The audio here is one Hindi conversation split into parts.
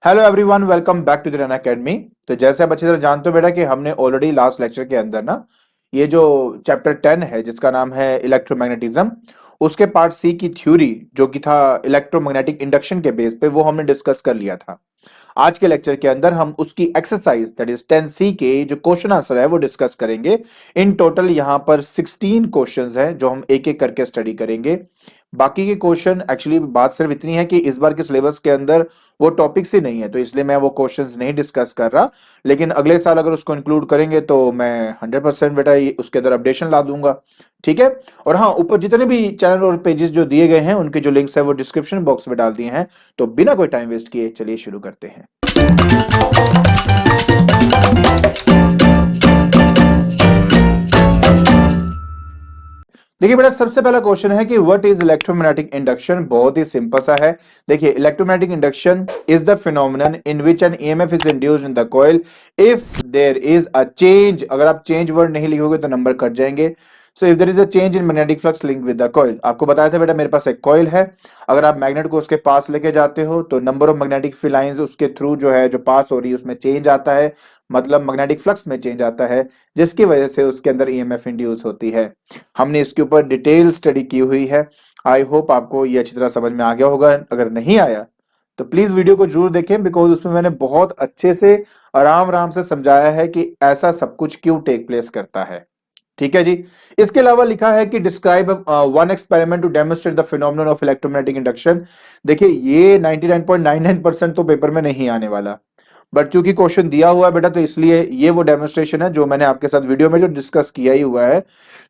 Hello everyone, welcome back to the Run Academy. तो जैसे आप अच्छी तरह जानते हो बेटा कि हमने ऑलरेडी लास्ट लेक्चर के अंदर ना ये जो चैप्टर 10 है जिसका नाम है इलेक्ट्रोमैग्नेटिज्म, उसके पार्ट सी की थ्योरी जो कि था इलेक्ट्रोमैग्नेटिक इंडक्शन के बेस पे, वो हमने डिस्कस कर लिया था। आज के लेक्चर के अंदर हम उसकी एक्सरसाइज दैट इज 10C के जो क्वेश्चन आंसर है वो डिस्कस करेंगे। इन टोटल यहाँ पर 16 क्वेश्चंस हैं जो हम एक एक करके स्टडी करेंगे। बाकी के क्वेश्चन, एक्चुअली बात सिर्फ इतनी है कि इस बार के सिलेबस के अंदर वो टॉपिक्स ही नहीं है, तो इसलिए मैं वो क्वेश्चंस नहीं डिस्कस कर रहा। लेकिन अगले साल अगर उसको इंक्लूड करेंगे तो मैं 100% बेटा उसके अंदर अपडेशन ला दूंगा। ठीक है। और हाँ, ऊपर जितने भी चैनल और पेजेस जो दिए गए हैं उनके जो लिंक्स है वो डिस्क्रिप्शन बॉक्स में डाल दिए हैं। तो बिना कोई टाइम वेस्ट किए चलिए शुरू करते हैं। देखिए बेटा, सबसे पहला क्वेश्चन है कि व्हाट इज इलेक्ट्रोमैग्नेटिक इंडक्शन। बहुत ही सिंपल सा है। देखिए, electromagnetic induction is the phenomenon in which an EMF is induced in the coil if there is a change. अगर आप चेंज वर्ड नहीं लिखोगे तो नंबर कट जाएंगे। So if there is a change in magnetic flux link with the coil. आपको बताया था बेटा, मेरे पास एक कॉइल है, अगर आप मैग्नेट को उसके पास लेके जाते हो तो number of magnetic field lines उसके थ्रू जो है जो पास हो रही है उसमें चेंज आता है, मतलब मैग्नेटिक फ्लक्स में चेंज आता है, जिसकी वजह से उसके अंदर ईएमएफ इंड्यूस होती है। हमने इसके ऊपर डिटेल स्टडी की हुई है। आई होप आपको ये अच्छी तरह समझ में आ गया होगा। अगर नहीं आया तो प्लीज वीडियो को जरूर देखें, बिकॉज उसमें मैंने बहुत अच्छे से आराम आराम से समझाया है कि ऐसा सब कुछ क्यों टेक प्लेस करता है। ठीक है जी। इसके अलावा लिखा है कि describe one experiment to demonstrate the phenomenon of electromagnetic induction. देखिए, ये 99.99% तो पेपर में नहीं आने वाला, बट चूंकि क्वेश्चन दिया हुआ है बेटा तो इसलिए ये वो डेमोन्स्ट्रेशन है जो मैंने आपके साथ वीडियो में जो डिस्कस किया ही हुआ है।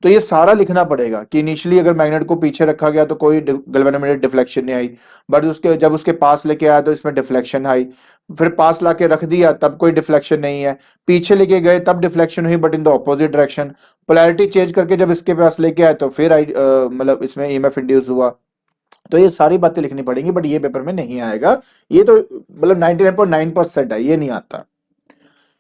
तो ये सारा लिखना पड़ेगा कि इनिशियली अगर मैग्नेट को पीछे रखा गया तो कोई गैल्वेनोमेट्रिक डिफ्लेक्शन नहीं आई, बट उसके जब उसके पास लेके आया तो इसमें डिफ्लेक्शन आई। फिर पास लाके रख दिया तब कोई डिफ्लेक्शन नहीं है, पीछे लेके गए तब डिफ्लेक्शन हुई but in the opposite direction. Polarity change करके जब इसके पास लेके आए तो फिर आई मतलब इसमें ईएमएफ इंड्यूस हुआ। तो ये सारी बातें लिखनी पड़ेंगी, बट ये पेपर में नहीं आएगा। ये तो मतलब 99.9% है, ये नहीं आता।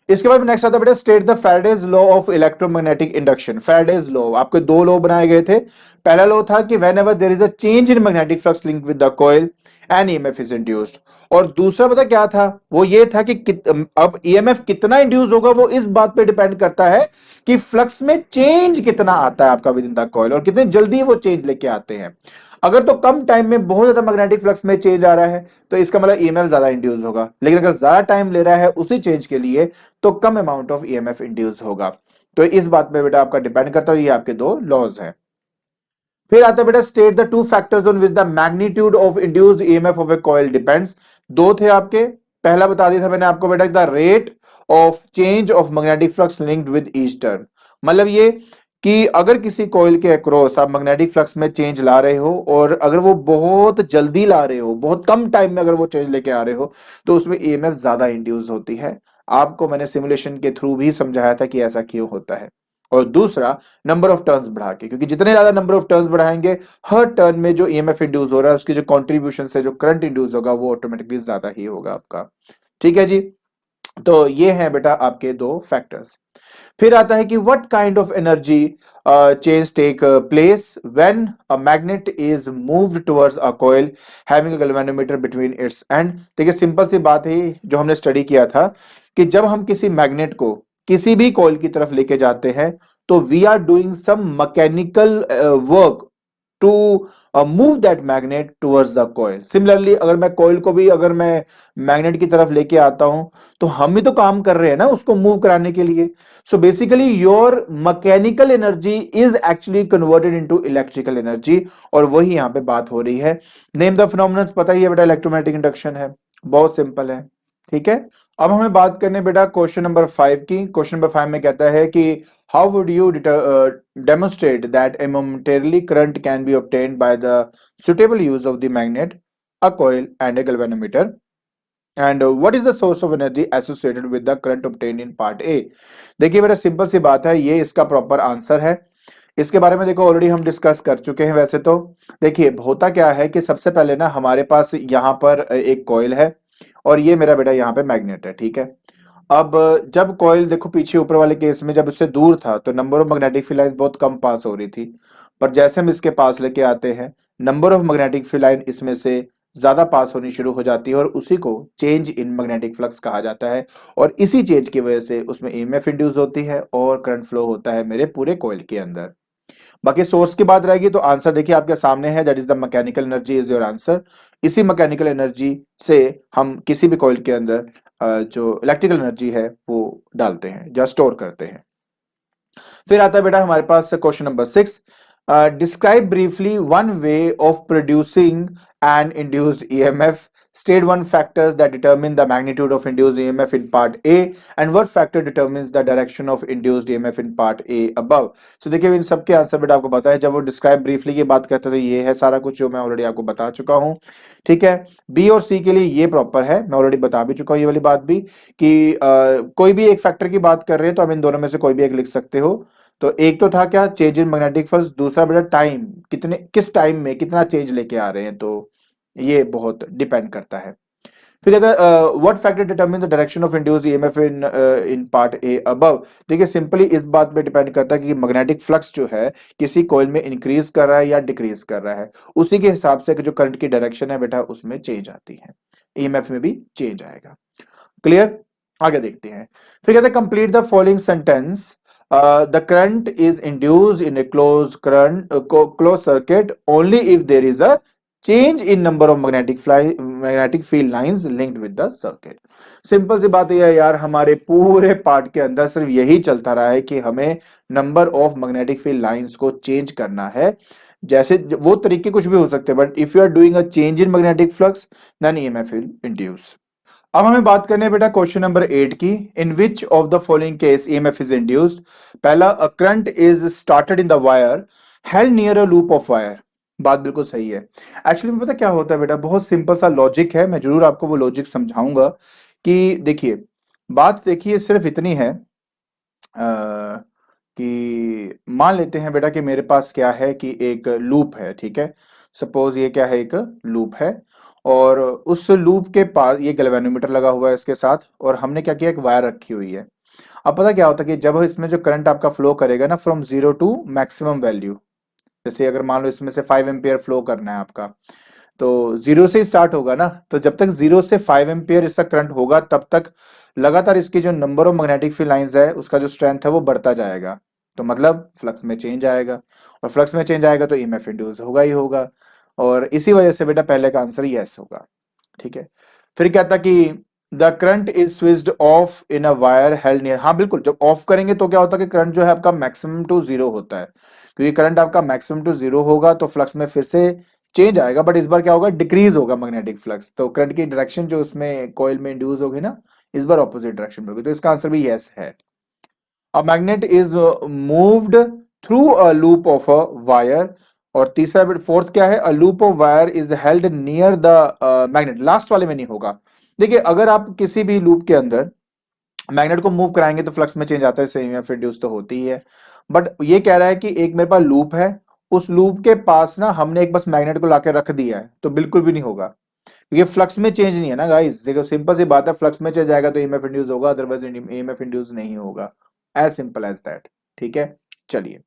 इसके बाद नेक्स्ट आता है बेटा, state the Faraday's law of electromagnetic induction. Faraday's law, आपके दो लॉ बनाए गए थे। पहला लॉ था कि whenever there is a change in magnetic flux link with the coil an EMF is induced. और दूसरा पता क्या था, वो ये था कि अब ईएमएफ कितना इंड्यूस होगा वो इस बात पे डिपेंड करता है कि फ्लक्स में चेंज कितना आता है आपका विद इन द कॉइल और कितनी जल्दी वो चेंज लेके आते हैं। अगर तो कम टाइम में बहुत ज्यादा मैग्नेटिक फ्लक्स में चेंज आ रहा है तो इसका मतलब ईएमएफ ज्यादा इंड्यूस होगा, लेकिन अगर ज्यादा टाइम ले रहा है उसी चेंज के लिए तो कम अमाउंट ऑफ ईएमएफ इंड्यूस होगा। तो इस बात पे बेटा आपका डिपेंड करता है। ये आपके दो लॉज हैं। फिर आता है बेटा, state the two factors on which the magnitude of induced EMF of A coil depends. दो थे आपके। पहला बता दिया था मैंने आपको बेटा, the rate of change of magnetic flux linked with each turn. मतलब ये कि अगर किसी कॉइल के अक्रॉस आप मैग्नेटिक फ्लक्स में चेंज ला रहे हो और अगर वो बहुत जल्दी ला रहे हो, बहुत कम टाइम में अगर वो चेंज लेके आ रहे हो तो उसमें ईएमएफ ज्यादा इंड्यूस होती है। आपको मैंने सिमुलेशन के थ्रू भी समझाया था कि ऐसा क्यों होता है। और दूसरा, नंबर ऑफ टर्न्स बढ़ा के, क्योंकि जितने ज्यादा नंबर ऑफ टर्न्स बढ़ाएंगे हर टर्न में जो ईएमएफ इंड्यूस हो रहा है उसकी जो कॉन्ट्रीब्यूशन से जो करंट इंड्यूस होगा वो ऑटोमेटिकली ज्यादा ही होगा आपका। ठीक है जी। तो ये है बेटा आपके दो फैक्टर्स। फिर आता है कि what kind of energy change take place when a magnet is moved towards a coil having a galvanometer between its end. देखिए, सिंपल सी बात है जो हमने स्टडी किया था कि जब हम किसी मैग्नेट को किसी भी कॉइल की तरफ लेके जाते हैं तो we are doing some mechanical work to move that magnet towards the coil. Similarly अगर मैं कॉइल को भी अगर मैं मैग्नेट की तरफ लेके आता हूं तो हम ही तो काम कर रहे हैं ना उसको मूव कराने के लिए। So basically your mechanical energy is actually converted into electrical energy, और वही यहां पे बात हो रही है। नेम द फिनोमेनन पता ही है बेटा, इलेक्ट्रोमैग्नेटिक इंडक्शन है, बहुत सिंपल है। ठीक है। अब हमें बात करने बेटा क्वेश्चन नंबर 5 की। क्वेश्चन नंबर 5 में कहता है कि how would you demonstrate that a momentarily current can be obtained by the suitable use of the magnet, a coil and a galvanometer, and what is the source of energy associated with the current obtained in part A। देखिए बेटा, सिंपल सी बात है, ये इसका प्रॉपर आंसर है। इसके बारे में देखो ऑलरेडी हम डिस्कस कर चुके हैं। वैसे तो देखिए होता क्या है कि सबसे पहले ना हमारे पास यहाँ पर एक कॉइल है और ये मेरा बेटा यहाँ पे मैग्नेट है। ठीक है। अब जब कॉइल देखो पीछे ऊपर वाले केस में जब उससे दूर था तो number of magnetic field lines बहुत कम पास हो रही थी, पर जैसे हम इसके पास लेके आते हैं number of magnetic field line इसमें से ज्यादा पास होनी शुरू हो जाती है और उसी को चेंज इन मैग्नेटिक फ्लक्स कहा जाता है। और इसी चेंज की वजह से उसमें ईएमएफ इंड्यूस होती है और करंट फ्लो होता है मेरे पूरे कॉइल के अंदर। बाकी सोर्स की बात रहेगी तो आंसर देखिए आपके सामने है, that is the mechanical energy is your answer. इसी मैकेनिकल एनर्जी से हम किसी भी कॉइल के अंदर जो इलेक्ट्रिकल एनर्जी है वो डालते हैं या स्टोर करते हैं। फिर आता है बेटा हमारे पास question number 6। Describe briefly one way of producing an induced EMF. State one factors that determine the magnitude of induced EMF in part A and what factor determines the direction of induced EMF in part A above. So देखिए इन सबके आंसर बेटा आपको पता है। जब वो डिस्क्राइब ब्रीफली की बात करते हैं तो ये है सारा कुछ जो मैं ऑलरेडी आपको बता चुका हूँ। ठीक है, बी और सी के लिए ये प्रॉपर है, मैं ऑलरेडी बता भी चुका हूँ ये वाली बात भी कि कोई भी एक फैक्टर की बात कर रहे हैं तो हम इन दोनों में से कोई भी एक लिख सकते हो। तो एक तो था क्या, चेंज इन मैग्नेटिक फ्लक्स, दूसरा बेटा टाइम, कितने किस टाइम में कितना चेंज लेके आ रहे हैं, तो ये बहुत डिपेंड करता है। फिर कहता है what factor determine the direction of induced EMF in part A above. देखिए सिंपली इस बात पे डिपेंड करता है कि मैग्नेटिक फ्लक्स जो है किसी कॉइल में इंक्रीज कर रहा है या डिक्रीज कर रहा है, उसी के हिसाब से जो करंट की डायरेक्शन है बेटा उसमें चेंज आती है, ईएमएफ में भी चेंज आएगा। क्लियर, आगे देखते हैं। फिर कहते हैं complete the following sentence. The current is induced in a closed circuit only if there is a change in number of magnetic field lines linked with the circuit. Simple सी बात यह है यार, हमारे पूरे पार्ट के अंदर सिर्फ यही चलता रहा है कि हमें number of magnetic field lines को चेंज करना है। जैसे वो तरीके कुछ भी हो सकते हैं, but if you are doing a change in magnetic flux then EMF will induce. अब हमें बात करनी है बेटा क्वेश्चन नंबर 8 की। In which of the following case EMF is induced. पहला, a current is started in the wire held near a loop of wire. बात बिल्कुल सही है। एक्चुअली में पता क्या होता है बेटा, बहुत सिंपल सा लॉजिक है, मैं जरूर आपको वो लॉजिक समझाऊंगा। कि देखिए बात देखिए सिर्फ इतनी है कि मान लेते हैं बेटा कि मेरे पास क्या है कि एक लूप है। ठीक है, सपोज ये क्या है, एक लूप है और उस लूप के पास ये गैल्वेनोमीटर लगा हुआ है इसके साथ, और हमने क्या किया, एक वायर रखी हुई है। अब पता क्या होता है कि जब इसमें जो करंट आपका फ्लो करेगा ना from zero to maximum value, जैसे अगर मान लो इसमें से 5 एम्पियर फ्लो करना है आपका, तो जीरो से ही स्टार्ट होगा ना, तो जब तक 0 से 5 एम्पियर इसका करंट होगा तब तक लगातार इसकी जो number of magnetic field lines है उसका जो स्ट्रेंथ है वो बढ़ता जाएगा। तो मतलब फ्लक्स में चेंज आएगा, और फ्लक्स में चेंज आएगा तो ईएमएफ इंड्यूस होगा ही होगा, और इसी वजह से बेटा पहले का आंसर यस होगा। ठीक है, फिर क्या था कि the current is switched off in a wire held near. हाँ बिल्कुल, जब ऑफ करेंगे तो क्या होता है कि करंट जो है आपका मैक्सिमम टू जीरो होता है, क्योंकि करंट आपका मैक्सिमम टू जीरो होगा तो फ्लक्स में फिर से चेंज आएगा, बट इस बार क्या होगा, डिक्रीज होगा मैग्नेटिक फ्लक्स, तो करंट की डायरेक्शन जो उसमें कॉइल में इंड्यूस होगी ना, इस बार ऑपोजिट डायरेक्शन में होगी, तो इसका आंसर भी यस है। अ magnet is moved through a loop of a wire. और तीसरा बिट फोर्थ क्या है, अ loop of wire is held near the magnet. Last वाले में नहीं होगा। देखिए अगर आप किसी भी लूप के अंदर मैग्नेट को मूव कराएंगे तो फ्लक्स में चेंज आता है, सेम या फिर इंड्यूस तो होती ही है, बट ये कह रहा है कि एक मेरे पास लूप है, उस लूप के पास ना हमने एक बस मैग्नेट को लाके रख दिया है, तो बिल्कुल भी नहीं होगा, क्योंकि फ्लक्स में चेंज नहीं है ना गाइस। देखो सिंपल सी बात है, फ्लक्स में चेंज आएगा तो ईएमएफ इंड्यूस होगा, अदरवाइज ईएमएफ इंड्यूस नहीं होगा, एज सिंपल एज दैट। ठीक है, चलिए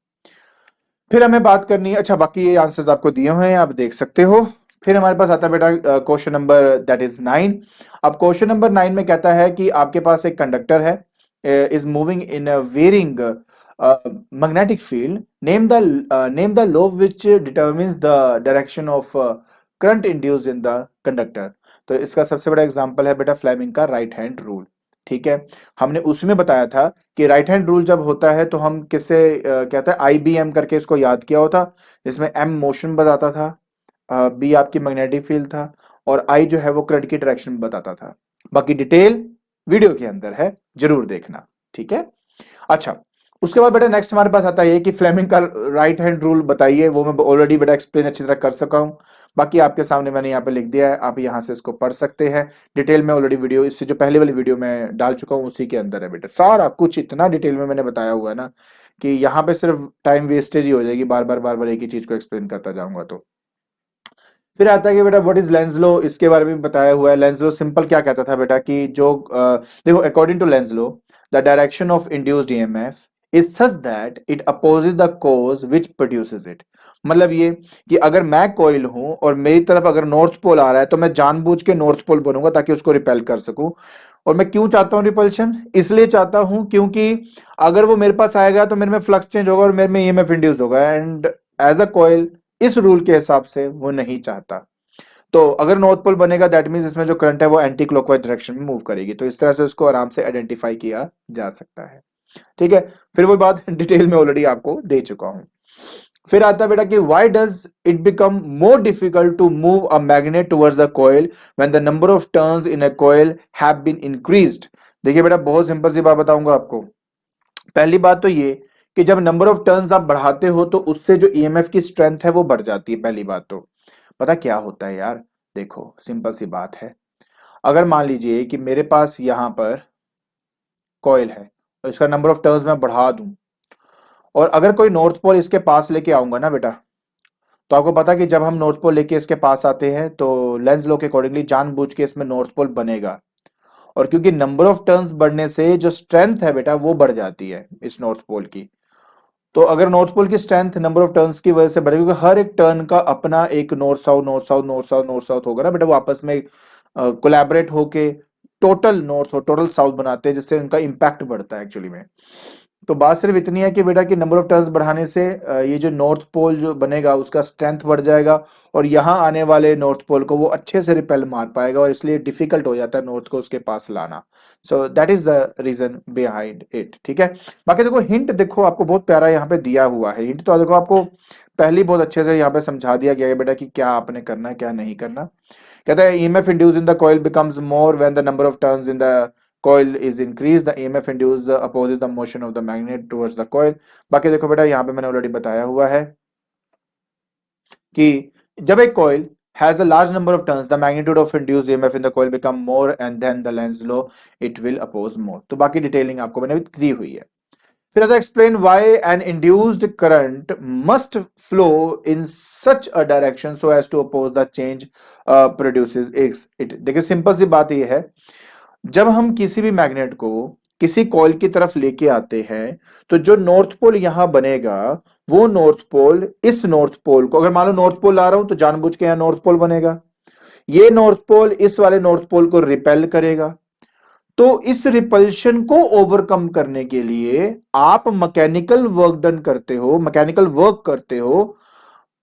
फिर हमें बात करनी है। अच्छा बाकी ये आंसर्स आपको दिए हुए हैं, आप देख सकते हो। फिर हमारे पास आता है बेटा क्वेश्चन नंबर दैट इज 9। अब क्वेश्चन नंबर 9 में कहता है कि आपके पास एक कंडक्टर है, is moving in a varying magnetic field. Name the law which determines the direction of current induced in the conductor. तो इसका सबसे बड़ा एग्जांपल है बेटा फ्लेमिंग का राइट हैंड रूल। ठीक है, हमने उसमें बताया था कि राइट हैंड रूल जब होता है तो हम किससे कहते हैं IBM करके इसको याद किया होता, जिसमें M मोशन बताता था, B आपकी मैग्नेटिक फील्ड था, और I जो है वो करंट की डायरेक्शन बताता था। बाकी डिटेल वीडियो के अंदर है, जरूर देखना। ठीक है, अच्छा उसके बाद बेटा नेक्स्ट हमारे पास आता है कि फ्लेमिंग का राइट हैंड रूल बताइए, वो मैं ऑलरेडी बेटा एक्सप्लेन अच्छी तरह कर सका हूं, बाकी आपके सामने मैंने यहाँ पे लिख दिया है, आप यहाँ से इसको पढ़ सकते हैं। डिटेल में ऑलरेडी वीडियो, इससे जो पहले वाली वीडियो में डाल चुका हूँ उसी के अंदर है बेटा, सारा कुछ इतना डिटेल में मैंने बताया हुआ है ना कि यहाँ पे सिर्फ टाइम वेस्टेज ही हो जाएगी, बार बार एक ही चीज को एक्सप्लेन करता जाऊंगा तो। फिर आता है कि बेटा व्हाट इज लेंज लॉ, इसके बारे में भी बताया हुआ है। लेंज लॉ सिंपल क्या कहता था बेटा कि जो देखो according to Lenz law the direction of induced EMF is such that it opposes the cause which produces it। मतलब ये कि अगर मैं कोयल हूं और मेरी तरफ अगर नॉर्थ पोल आ रहा है तो मैं जानबूझ के नॉर्थ पोल बनूंगा ताकि उसको रिपेल कर सकूं। और मैं क्यों चाहता हूं रिपल्शन? इसलिए चाहता हूं क्योंकि अगर वो मेरे पास आएगा तो मेरे में फ्लक्स चेंज होगा और मेरे में ईएमएफ इंड्यूस होगा, एंड एज अ कोयल इस रूल के हिसाब से वो नहीं चाहता। तो अगर नॉर्थ पोल बनेगा दैट मींस इसमें जो करंट है वो एंटी क्लॉकवाइज डायरेक्शन में मूव करेगी। तो इस तरह से उसको आराम से आइडेंटिफाई किया जा सकता है। ठीक है, फिर वो बात डिटेल में ऑलरेडी आपको दे चुका हूं। फिर आता है बेटा कि why does it become more difficult to move a magnet towards the coil when the number of turns in a coil have been increased. देखिए बेटा बहुत सिंपल सी बात बताऊंगा आपको। पहली बात तो ये कि जब नंबर ऑफ टर्न्स आप बढ़ाते हो तो उससे जो ईएमएफ की स्ट्रेंथ है वो बढ़ जाती है। पहली बात तो पता क्या होता है यार, देखो सिंपल सी बात है। अगर मान लीजिए कि मेरे पास यहां पर कॉइल है और इसका नंबर ऑफ टर्न्स मैं बढ़ा दूं, और अगर कोई नॉर्थ पोल इसके पास लेके आऊंगा ना बेटा, तो आपको पता कि जब हम नॉर्थ पोल लेके इसके पास आते हैं तो लेंस लॉ के अकॉर्डिंगली जानबूझ के इसमें नॉर्थ पोल बनेगा। और क्योंकि नंबर ऑफ टर्न्स बढ़ने से जो स्ट्रेंथ है बेटा वो बढ़ जाती है इस नॉर्थ पोल की। तो अगर नॉर्थ पोल की स्ट्रेंथ नंबर ऑफ टर्न्स की वजह से बढ़ेगी, क्योंकि हर एक टर्न का अपना एक north south north south north south north south होगा ना बेटा, वो आपस में कोलैबोरेट होके टोटल नॉर्थ और टोटल साउथ बनाते हैं, जिससे उनका इंपैक्ट बढ़ता है एक्चुअली में। तो बात सिर्फ इतनी है कि बेटा कि नंबर ऑफ टर्न्स बढ़ाने से ये जो नॉर्थ पोल जो बनेगा उसका स्ट्रेंथ बढ़ जाएगा और यहाँ आने वाले नॉर्थ पोल को वो अच्छे से रिपेल मार पाएगा, और इसलिए डिफिकल्ट हो जाता है नॉर्थ को उसके पास लाना। So that is the reason behind it. ठीक है, बाकी देखो हिंट देखो आपको बहुत प्यारा यहाँ पे दिया हुआ है। हिंट तो देखो आपको पहले बहुत अच्छे से यहाँ पे समझा दिया गया है बेटा कि क्या आपने करना है क्या नहीं करना। कहता है EMF induce in the coil becomes more when the number of turns in the coil is increased, the EMF induced the opposes the motion of the magnet towards the coil। बाकी देखो बेटा यहाँ पे मैंने ऑलरेडी बताया हुआ है कि जब एक coil has a large number of turns, the magnitude of induced EMF in the coil become more and then the Lenz's law it will oppose more। तो बाकी डिटेलिंग आपको मैंने दी हुई है। फिर आता है explain why an induced current must flow in such a direction so as to oppose the change produces it। देखिए सिंपल सी बात ये है, जब हम किसी भी मैग्नेट को किसी कॉइल की तरफ लेके आते हैं तो जो नॉर्थ पोल यहां बनेगा वो नॉर्थ पोल इस नॉर्थ पोल को, अगर मान लो नॉर्थ पोल ला रहा हूं तो जानबूझ के यहां नॉर्थ पोल बनेगा, ये नॉर्थ पोल इस वाले नॉर्थ पोल को रिपेल करेगा। तो इस रिपल्शन को ओवरकम करने के लिए आप मैकेनिकल वर्क डन करते हो, मैकेनिकल वर्क करते हो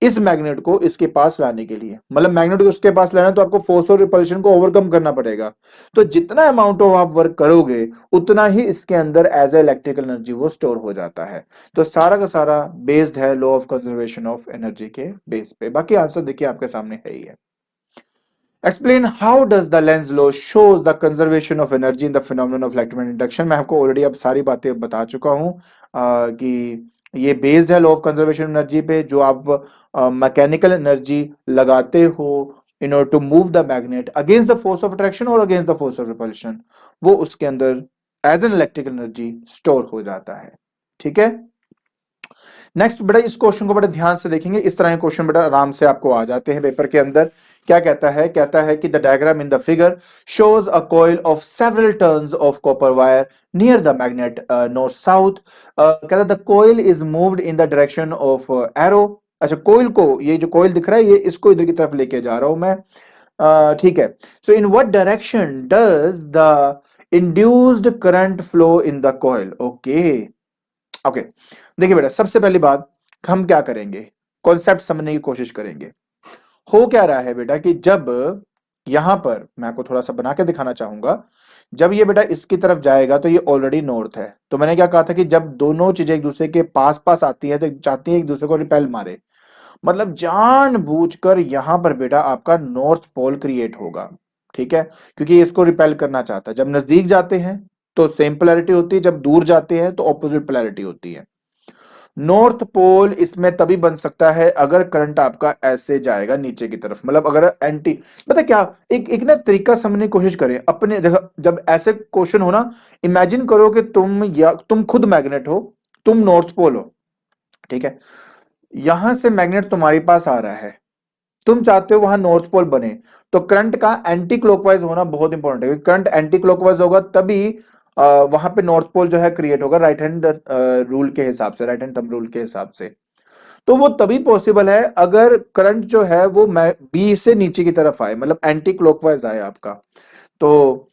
इस मैग्नेट को इसके पास लाने के लिए। मतलब मैग्नेट को उसके पास लाना है तो आपको फोर्स और रिपल्शन को ओवरकम करना पड़ेगा। तो जितना अमाउंट ऑफ आप वर्क करोगे उतना ही इसके अंदर एज ए इलेक्ट्रिकल एनर्जी वो स्टोर हो जाता है। तो सारा का सारा बेस्ड है law of conservation of energy के बेस पे। बाकी आंसर देखिए आपके सामने है ही है। Explain how does the Lenz law shows the conservation of energy in the phenomenon of electromagnetic induction। मैं आपको ऑलरेडी अब सारी बातें बता चुका हूं कि ये बेस्ड है लॉ ऑफ कंजर्वेशन एनर्जी पे। जो आप मैकेनिकल एनर्जी लगाते हो in order to move the magnet against the force of attraction और against the force of repulsion, वो उसके अंदर as an electrical energy store हो जाता है। ठीक है, नेक्स्ट बेटा इस क्वेश्चन को बड़े ध्यान से देखेंगे। इस तरह के क्वेश्चन बेटा आराम से आपको आ जाते हैं पेपर के अंदर। क्या कहता है? कहता है कि the diagram in the figure shows a coil of several turns of copper wire near the magnet north south. कहता है the coil is moved in the direction of arrow. अच्छा, कॉइल को, ये जो कॉइल दिख रहा है ये इसको इधर की तरफ लेके जा रहा हूं मैं। ठीक है, so in what direction does the induced current flow in the coil. Okay, देखिए बेटा सबसे पहली बात हम क्या करेंगे, कॉन्सेप्ट समझने की कोशिश करेंगे। हो क्या रहा है बेटा कि जब यहां पर मैं आपको थोड़ा सा बना के दिखाना चाहूंगा, जब ये बेटा इसकी तरफ जाएगा तो ये ऑलरेडी नॉर्थ है। तो मैंने क्या कहा था कि जब दोनों चीजें एक दूसरे के पास पास आती हैं तो चाहती हैं एक दूसरे को रिपेल मारे। मतलब जानबूझकर यहां पर बेटा आपका नॉर्थ पोल क्रिएट होगा। ठीक है, क्योंकि ये इसको रिपेल करना चाहता है। जब नजदीक जाते हैं तो सेम पोलैरिटी होती है, जब दूर जाते हैं तो ऑपोजिट पोलैरिटी होती है। नॉर्थ पोल इसमें तभी बन सकता है अगर करंट आपका ऐसे जाएगा नीचे की तरफ, मतलब अगर एंटी, पता क्या, एक ना तरीका समझने की कोशिश करें अपने जगह। जब ऐसे क्वेश्चन हो ना, इमेजिन करो कि तुम खुद मैग्नेट हो, तुम नॉर्थ पोल हो। ठीक है, यहां से मैग्नेट तुम्हारे पास आ रहा है, तुम चाहते हो वहां नॉर्थ पोल बने, तो करंट का एंटी क्लॉकवाइज होना बहुत इंपॉर्टेंट है। करंट एंटी क्लॉकवाइज होगा तभी वहां पे नॉर्थ पोल जो है क्रिएट होगा राइट हैंड रूल के हिसाब से, राइट हैंड थंब रूल के हिसाब से। तो वो तभी पॉसिबल है अगर करंट जो है वो बी से नीचे की तरफ आए, मतलब एंटी क्लॉकवाइज आए आपका। तो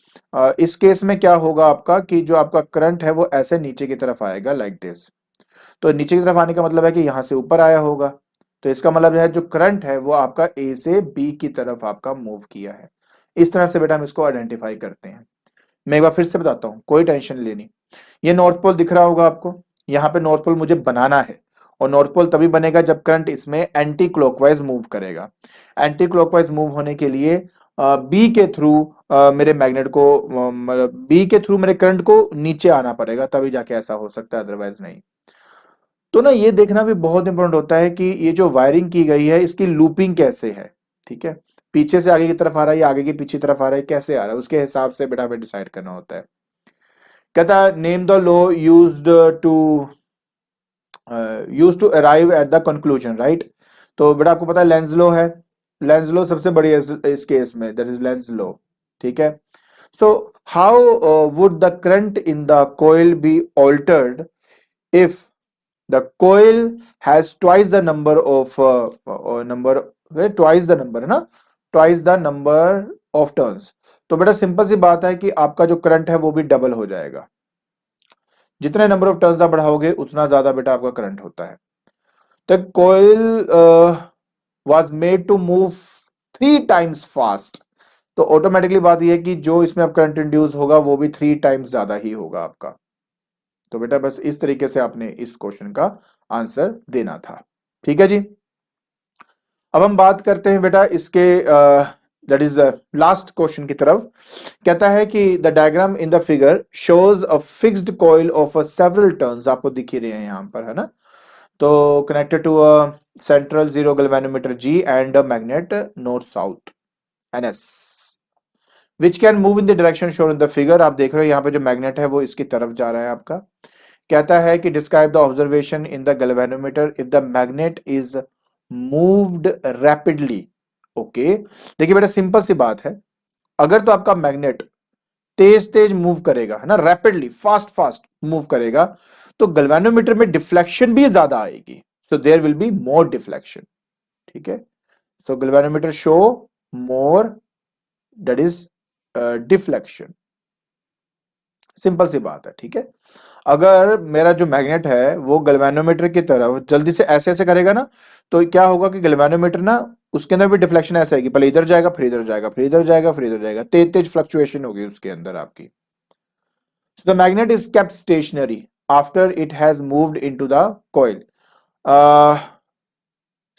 इस केस में क्या होगा आपका कि जो आपका करंट है वो ऐसे नीचे की तरफ आएगा लाइक दिस। तो नीचे की तरफ आने का मतलब है कि यहां से ऊपर आया होगा। तो इसका मतलब है जो करंट है वो आपका ए से बी की तरफ आपका मूव किया है। इस तरह से बेटा हम इसको आइडेंटिफाई करते हैं। मैं एक बार फिर से बताता हूं, कोई टेंशन लेनी। ये नॉर्थ पोल दिख रहा होगा आपको, यहाँ पे नॉर्थ पोल मुझे बनाना है। और नॉर्थ पोल तभी बनेगा जब करंट इसमें एंटी क्लॉकवाइज मूव करेगा। एंटी क्लॉकवाइज मूव होने के लिए बी के थ्रू मेरे मैग्नेट को मतलब बी के थ्रू मेरे करंट को नीचे आना पड़ेगा, तभी जाके ऐसा हो सकता है, अदरवाइज नहीं। तो ना ये देखना भी बहुत इंपॉर्टेंट होता है कि ये जो वायरिंग की गई है इसकी लूपिंग कैसे है। ठीक है, पीछे से आगे की तरफ आ रहा है या आगे की पीछे तरफ आ रहा है, कैसे आ रहा है, उसके हिसाब से बेटा हमें डिसाइड करना होता है। कहता है name the law to used to arrive at the conclusion, right. तो बेटा आपको पता है लेंज लॉ है। लेंज लॉ सबसे बड़ी है इस केस में, दैट इज लेंज लॉ। ठीक है, so how would the current in the coil be altered if the coil has twice the number of twice the number है ना, twice the number of turns। तो बेटा सिंपल सी बात है कि आपका जो करंट है वो भी डबल हो जाएगा। जितने नंबर ऑफ टर्न्स आप बढ़ाओगे उतना ज्यादा बेटा आपका करंट होता है। तो coil was made to move 3 times fast. तो ऑटोमेटिकली बात यह है कि जो इसमें अब करंट इंड्यूस होगा वो भी 3 टाइम्स ज्यादा ही होगा आपका। तो बेटा बस इस तरीके से आपने इस क्वेश्चन का आंसर देना था। ठीक है जी। अब हम बात करते हैं बेटा इसके दैट इज लास्ट क्वेश्चन की तरफ। कहता है कि the diagram in the figure shows a fixed coil of several turns, आपको दिख ही रहे हैं यहां पर, है ना। तो connected to a central zero galvanometer G and a magnet north south NS which can move in the direction shown in the figure. आप देख रहे हो यहाँ पे जो मैग्नेट है वो इसकी तरफ जा रहा है आपका। कहता है कि describe the observation in the galvanometer if the magnet is moved rapidly. Okay, देखिए बेटा सिंपल सी बात है, अगर तो आपका मैग्नेट तेज तेज मूव करेगा, है ना, रैपिडली फास्ट फास्ट मूव करेगा, तो गैल्वेनोमीटर में डिफ्लेक्शन भी ज्यादा आएगी। So there will be more deflection. ठीक है, so galvanometer show more that is deflection. Simple सी बात है। ठीक है, अगर मेरा जो मैग्नेट है वो गैल्वेनोमीटर की तरफ जल्दी से ऐसे ऐसे करेगा ना, तो क्या होगा कि गैल्वेनोमीटर ना उसके अंदर भी डिफ्लेक्शन ऐसे आएगी, पहले इधर जाएगा फिर इधर जाएगा फिर इधर जाएगा फिर इधर जाएगा, तेज तेज फ्लक्चुएशन होगी उसके अंदर आपकी। So the magnet is kept stationary after it has moved into the coil.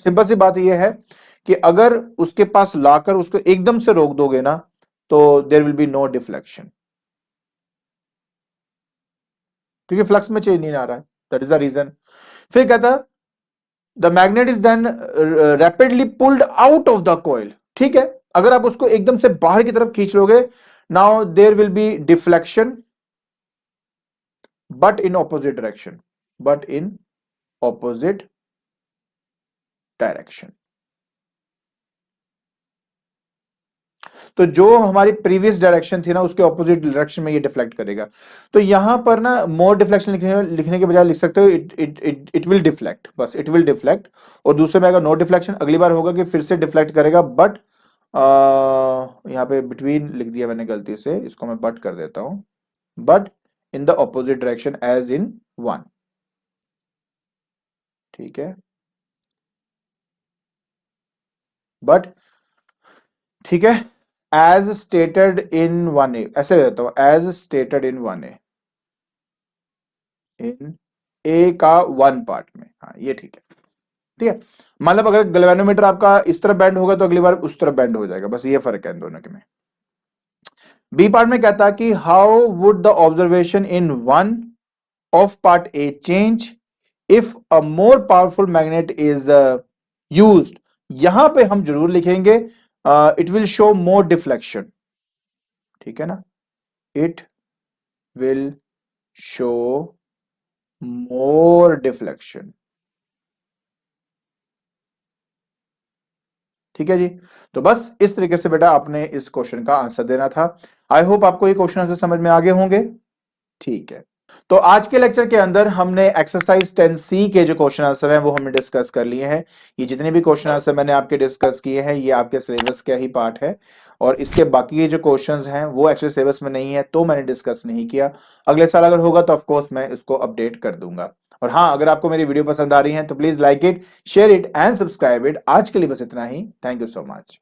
Simple सी बात यह है कि अगर उसके पास लाकर उसको एकदम से रोक दोगे ना, तो there will be no deflection, क्योंकि फ्लक्स में चेंज नहीं आ रहा है। That is the reason. फिर कहता है the magnet is then rapidly pulled out of the coil. ठीक है, अगर आप उसको एकदम से बाहर की तरफ खींच लोगे, now there will be deflection but in opposite direction, but in opposite direction. तो जो हमारी प्रीवियस डायरेक्शन थी ना उसके ऑपोजिट डायरेक्शन में ये डिफ्लेक्ट करेगा। तो यहां पर ना मोर डिफ्लेक्शन लिखने के बजाय लिख सकते हो it it it it will deflect, बस इट विल डिफ्लेक्ट। और दूसरे में अगर नो डिफ्लेक्शन, अगली बार होगा कि फिर से डिफ्लेक्ट करेगा, बट यहाँ पे बिटवीन लिख दिया मैंने गलती से, इसको मैं बट कर देता हूं, but in the opposite direction as in one. ठीक है, बट ठीक है, as stated in one A, ऐसे देता हूं as stated in one A, in A का वन पार्ट में, हाँ ये ठीक है। ठीक है, मतलब अगर गैल्वेनोमीटर आपका इस तरफ बैंड होगा तो अगली बार उस तरफ बैंड हो जाएगा, बस ये फर्क है इन दोनों के में। बी पार्ट में कहता है कि how would the observation in one of part A change if a more powerful magnet is used. यहां पे हम जरूर लिखेंगे it will show more deflection. ठीक है ना, it will show more deflection. ठीक है जी। तो बस इस तरीके से बेटा आपने इस क्वेश्चन का आंसर देना था। आई होप आपको ये क्वेश्चन आंसर समझ में आ गए होंगे। ठीक है। तो आज के लेक्चर के अंदर हमने एक्सरसाइज 10C के जो क्वेश्चन आंसर हैं वो हमने डिस्कस कर लिए हैं। ये जितने भी क्वेश्चन आंसर मैंने आपके डिस्कस किए हैं ये आपके सिलेबस का ही पार्ट है, और इसके बाकी के जो क्वेश्चंस हैं वो एक्चुअली सिलेबस में नहीं है तो मैंने डिस्कस नहीं किया। अगले साल अगर होगा तो ऑफ कोर्स मैं इसको अपडेट कर दूंगा। और हाँ, अगर आपको मेरी वीडियो पसंद आ रही है तो please like it, share it and subscribe it. आज के लिए बस इतना ही। Thank you so much.